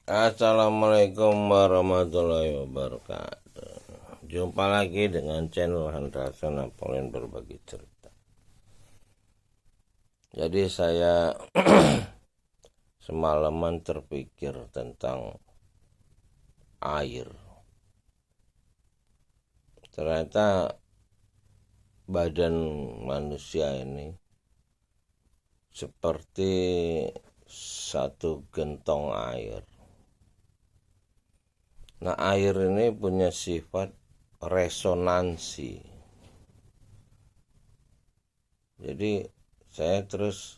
Assalamualaikum warahmatullahi wabarakatuh. Jumpa lagi dengan channel Handrasa Napoleon Berbagi Cerita. Jadi saya semalaman terpikir tentang air. Ternyata badan manusia ini seperti satu gentong air. Nah, air ini punya sifat resonansi. Jadi saya terus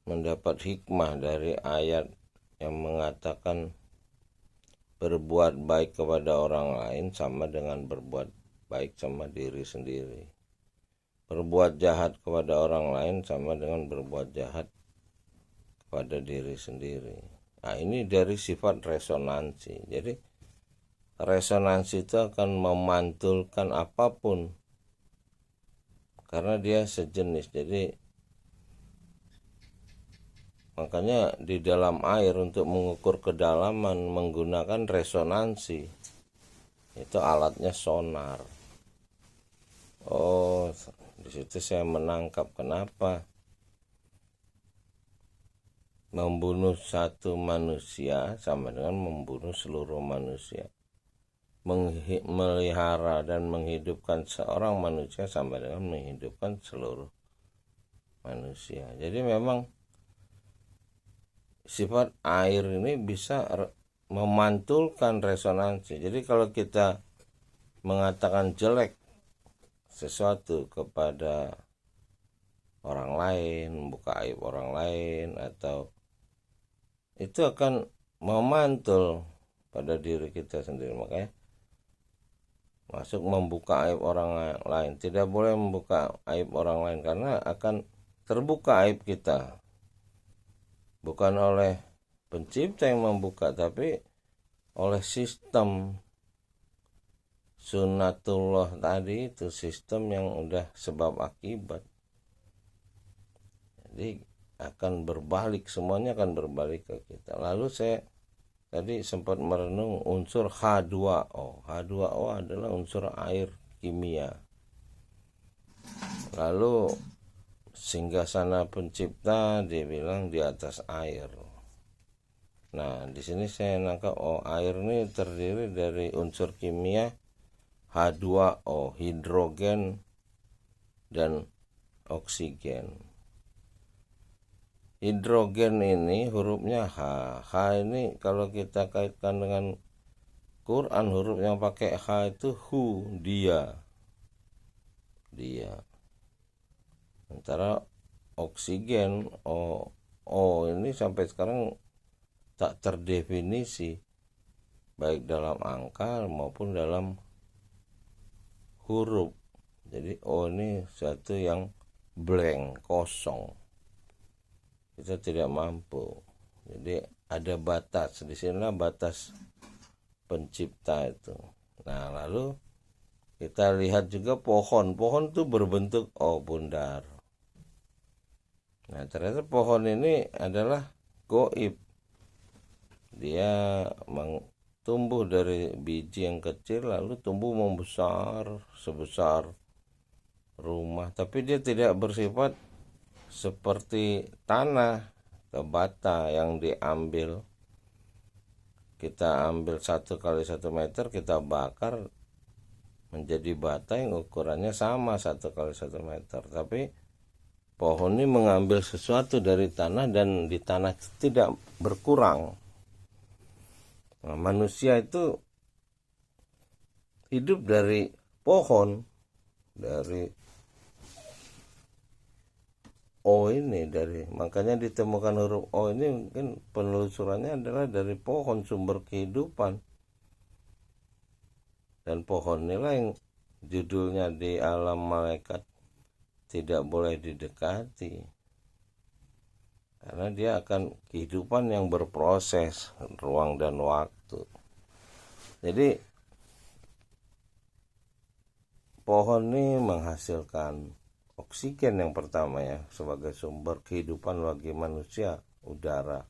mendapat hikmah dari ayat yang mengatakan berbuat baik kepada orang lain sama dengan berbuat baik sama diri sendiri. Berbuat jahat kepada orang lain sama dengan berbuat jahat kepada diri sendiri. Nah, ini dari sifat resonansi. Jadi resonansi itu akan memantulkan apapun karena dia sejenis. Jadi makanya di dalam air untuk mengukur kedalaman menggunakan resonansi. Itu alatnya sonar. Oh, di situ saya menangkap kenapa membunuh satu manusia sama dengan membunuh seluruh manusia. Melihara dan menghidupkan seorang manusia sama dengan menghidupkan seluruh manusia. Jadi memang sifat air ini bisa memantulkan resonansi. Jadi kalau kita mengatakan jelek sesuatu kepada orang lain, membuka aib orang lain, atau itu akan memantul pada diri kita sendiri. Makanya masuk membuka aib orang lain, tidak boleh membuka aib orang lain karena akan terbuka aib kita, bukan oleh pencipta yang membuka, tapi oleh sistem sunnatullah tadi, itu sistem yang udah sebab akibat. Jadi akan berbalik, semuanya akan berbalik ke kita. Lalu saya tadi sempat merenung unsur H2O. H2O adalah unsur air kimia. Lalu singgasana pencipta dia bilang di atas air. Nah, di sini saya nangkap air ini terdiri dari unsur kimia H2O, hidrogen dan oksigen. Hidrogen ini hurufnya H. H ini kalau kita kaitkan dengan Quran, huruf yang pakai H itu dia. Sementara oksigen O ini sampai sekarang tak terdefinisi baik dalam angka maupun dalam huruf. Jadi O ini satu yang blank, kosong. Kita tidak mampu. Jadi ada batas. Di sinilah batas pencipta itu. Nah, lalu kita lihat juga pohon. Pohon itu berbentuk bundar. Nah, ternyata pohon ini adalah goib. Dia tumbuh dari biji yang kecil lalu tumbuh membesar sebesar rumah. Tapi dia tidak bersifat seperti tanah atau bata yang diambil. Kita ambil 1 kali 1 meter, kita bakar menjadi bata yang ukurannya sama 1 kali 1 meter. Tapi pohon ini mengambil sesuatu dari tanah dan di tanah itu tidak berkurang. Nah, manusia itu hidup dari pohon, dari O ini, makanya ditemukan huruf O ini mungkin penelusurannya adalah dari pohon, sumber kehidupan. Dan pohon inilah yang judulnya di alam malaikat tidak boleh didekati, karena dia akan kehidupan yang berproses ruang dan waktu. Jadi pohon ini menghasilkan oksigen yang pertama ya, sebagai sumber kehidupan bagi manusia, udara.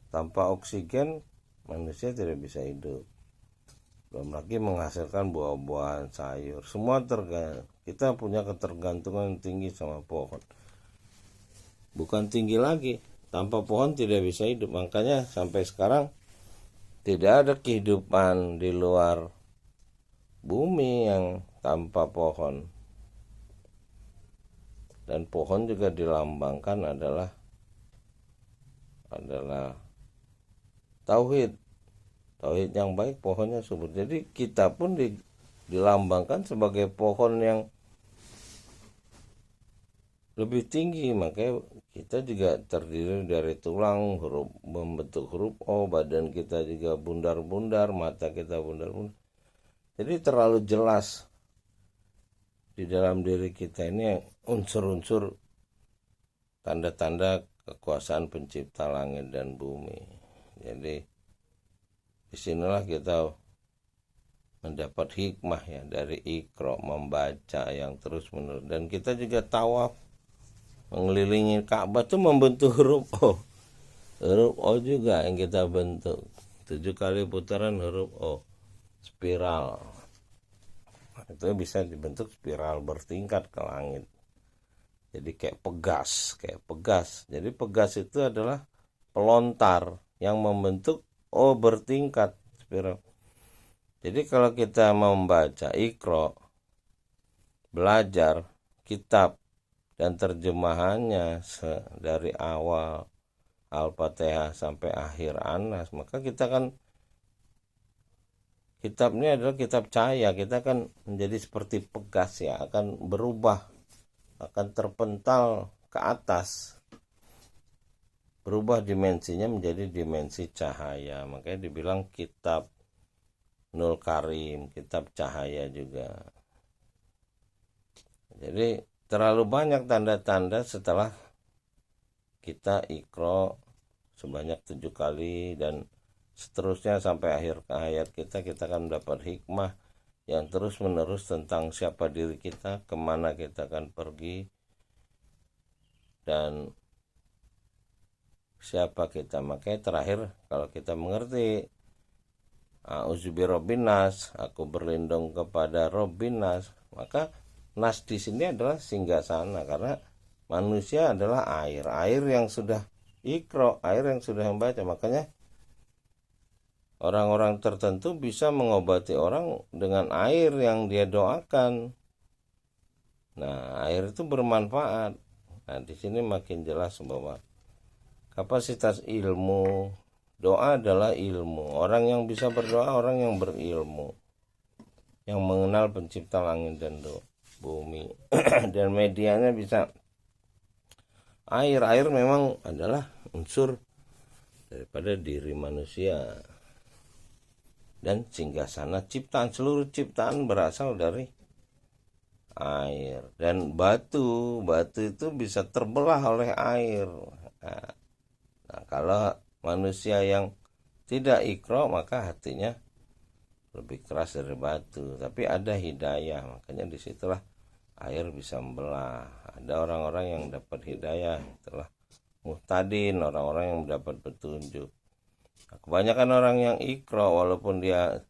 Tanpa oksigen manusia tidak bisa hidup. Belum lagi menghasilkan buah-buahan, sayur. Semua kita punya ketergantungan yang tinggi sama pohon. Bukan tinggi lagi, tanpa pohon tidak bisa hidup. Makanya sampai sekarang tidak ada kehidupan di luar bumi yang tanpa pohon. Dan pohon juga dilambangkan adalah tauhid yang baik, pohonnya subur. Jadi kita pun dilambangkan sebagai pohon yang lebih tinggi. Makanya kita juga terdiri dari tulang, membentuk huruf O, badan kita juga bundar-bundar, mata kita bundar-bundar. Jadi terlalu jelas di dalam diri kita ini unsur-unsur tanda-tanda kekuasaan pencipta langit dan bumi. Jadi disinilah kita mendapat hikmah ya dari Iqra, membaca yang terus menerus. Dan kita juga tawaf mengelilingi Ka'bah itu membentuk huruf O. Huruf O juga yang kita bentuk. 7 kali putaran huruf O, spiral. Itu bisa dibentuk spiral bertingkat ke langit. Jadi kayak pegas. Jadi pegas itu adalah pelontar yang membentuk O bertingkat spiral. Jadi kalau kita membaca Iqra, belajar kitab dan terjemahannya dari awal Al-Fatihah sampai akhir An-Nas, maka kita kan kitab ini adalah kitab cahaya. Kita kan menjadi seperti pegas ya, akan berubah, akan terpental ke atas, berubah dimensinya menjadi dimensi cahaya. Makanya dibilang kitab Nul Karim, kitab cahaya juga. Jadi terlalu banyak tanda-tanda setelah kita Iqra sebanyak 7 kali dan seterusnya sampai akhir hayat kita akan mendapat hikmah yang terus menerus tentang siapa diri kita, kemana kita akan pergi, dan siapa kita. Makanya terakhir kalau kita mengerti A'udzubirobbin nas, aku berlindung kepada Robbin nas, maka nas di sini adalah singgasana, karena manusia adalah air yang sudah Iqra, air yang sudah membaca. Makanya orang-orang tertentu bisa mengobati orang dengan air yang dia doakan. Nah, air itu bermanfaat. Nah, di sini makin jelas bahwa kapasitas ilmu, doa adalah ilmu. Orang yang bisa berdoa orang yang berilmu, yang mengenal pencipta langit dan bumi. Dan medianya bisa air. Air memang adalah unsur daripada diri manusia. Dan singgasana ciptaan, seluruh ciptaan berasal dari air. Dan batu itu bisa terbelah oleh air. Nah, kalau manusia yang tidak Iqra, maka hatinya lebih keras dari batu. Tapi ada hidayah, makanya disitulah air bisa membelah. Ada orang-orang yang dapat hidayah, itulah muhtadin, orang-orang yang mendapat petunjuk. Nah, kebanyakan orang yang Iqra, walaupun dia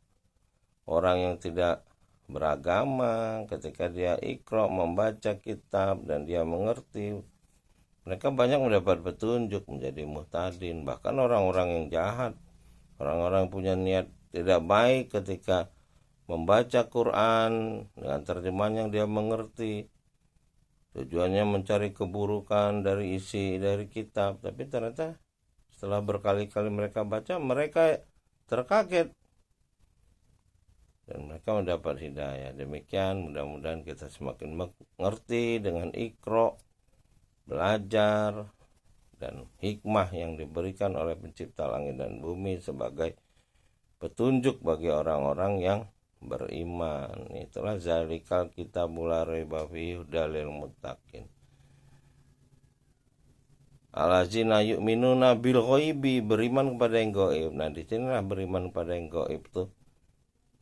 orang yang tidak beragama, ketika dia Iqra membaca kitab dan dia mengerti, mereka banyak mendapat petunjuk menjadi muhtadin. Bahkan orang-orang yang jahat, orang-orang punya niat tidak baik, ketika membaca Quran dengan terjemahan yang dia mengerti, tujuannya mencari keburukan dari isi dari kitab, tapi ternyata setelah berkali-kali mereka baca, mereka terkaget dan mereka mendapat hidayah. Demikian, mudah-mudahan kita semakin mengerti dengan Iqra, belajar, dan hikmah yang diberikan oleh pencipta langit dan bumi sebagai petunjuk bagi orang-orang yang beriman. Itulah zalikal kitabul la raiba fihi hudalil muttaqin allazina yu'minuna bil ghaibi, beriman kepada yang gaib. Nah, di sinilah beriman kepada yang gaib itu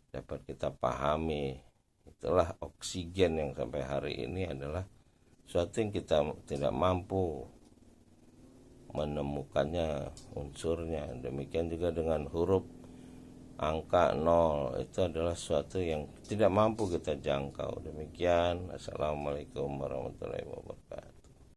dapat kita pahami. Itulah oksigen yang sampai hari ini adalah suatu yang kita tidak mampu menemukannya unsurnya. Demikian juga dengan huruf angka 0, itu adalah sesuatu yang tidak mampu kita jangkau. Demikian, assalamualaikum warahmatullahi wabarakatuh.